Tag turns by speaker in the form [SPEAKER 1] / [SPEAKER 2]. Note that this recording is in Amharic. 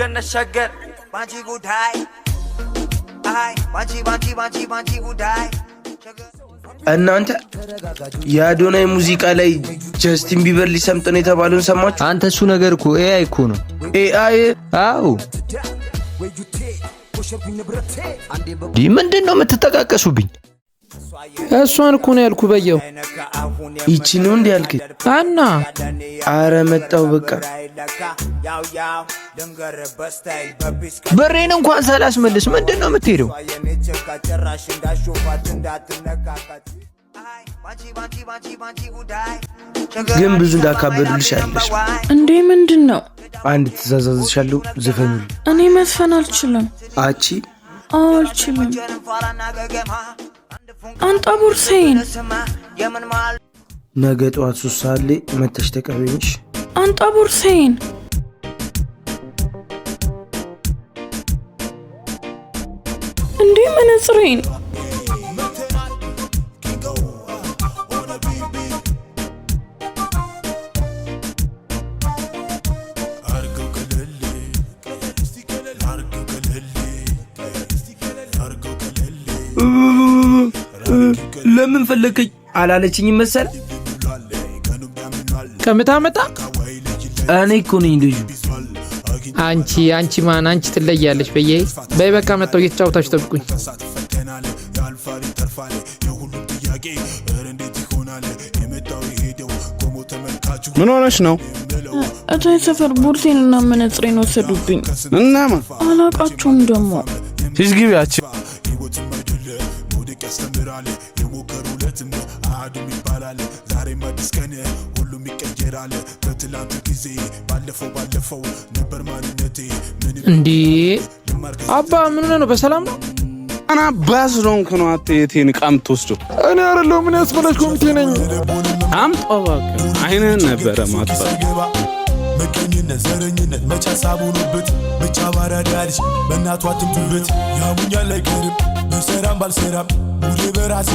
[SPEAKER 1] ገነት ሸገር ባንቺ ጉዳይ አይ ባንቺ ጉዳይ
[SPEAKER 2] እናንተ የአዶናይ ሙዚቃ ላይ ጀስቲን ቢበር ሊሰምጥ ነው የተባለውን ሰማችሁ?
[SPEAKER 3] አንተ እሱ ነገር እኮ ኤአይ እኮ ነው።
[SPEAKER 2] ኤአይ?
[SPEAKER 3] አዎ። ምንድነው የምትጠቃቀሱብኝ?
[SPEAKER 4] እሷን እኮ ነው ያልኩ በየው።
[SPEAKER 2] ይቺ ነው እንዴ ያልክ?
[SPEAKER 4] አና
[SPEAKER 2] አረ መጣው በቃ
[SPEAKER 3] ብሬን እንኳን ሳላስመልስ ምንድነው የምትሄደው?
[SPEAKER 2] ግን ብዙ እንዳካበዱልሽ አለሽ
[SPEAKER 5] እንዴ? ምንድነው?
[SPEAKER 2] አንድ ትእዛዝሻለሁ፣ ዘፈኑልኝ።
[SPEAKER 5] እኔ መዝፈን አልችልም።
[SPEAKER 2] አቺ
[SPEAKER 5] አልችልም። አንጣ ቦርሳዬን
[SPEAKER 2] ነገ ጠዋት 3 ሰዓት ላይ መተሽ ተቀበይሽ።
[SPEAKER 5] አንጣ ቦርሳዬን እንዴ መነጽሬን
[SPEAKER 2] ለምን ፈለከኝ አላለችኝ መሰል?
[SPEAKER 4] ከምታመጣ
[SPEAKER 2] እኔ እኮ ነኝ ልጁ።
[SPEAKER 4] አንቺ ማን? አንቺ ትለያለሽ። በይ በቃ መጣሁ። እየተጫወታችሁ ጠብቁኝ።
[SPEAKER 6] ምን ሆነሽ ነው?
[SPEAKER 5] እታይ ሰፈር ቦርሴንና መነጽሬን ወሰዱብኝ።
[SPEAKER 6] እናማ
[SPEAKER 5] አላቃቸውም ደግሞ።
[SPEAKER 6] ሂጅ ግቢያችሁ።
[SPEAKER 4] እንዴ አባ ምን ነው? በሰላም ነው?
[SPEAKER 6] አና ባዝሮን ከኖ አትየቴን ቃም ተወስዶ
[SPEAKER 4] እኔ አይደለሁም። ምን ያስፈላሽ ኮሚቴ ነኝ።
[SPEAKER 6] አምጣው እባክህ። አይነን ነበረ ማጥፋት
[SPEAKER 7] መቀኝነት ዘረኝነት መቻሳብ ሆኖበት ብቻ ባራዳልሽ በእናቷ ትምቱበት ያሙኛል አይቀርም በሰራም ባልሰራም ሙሌ በራሴ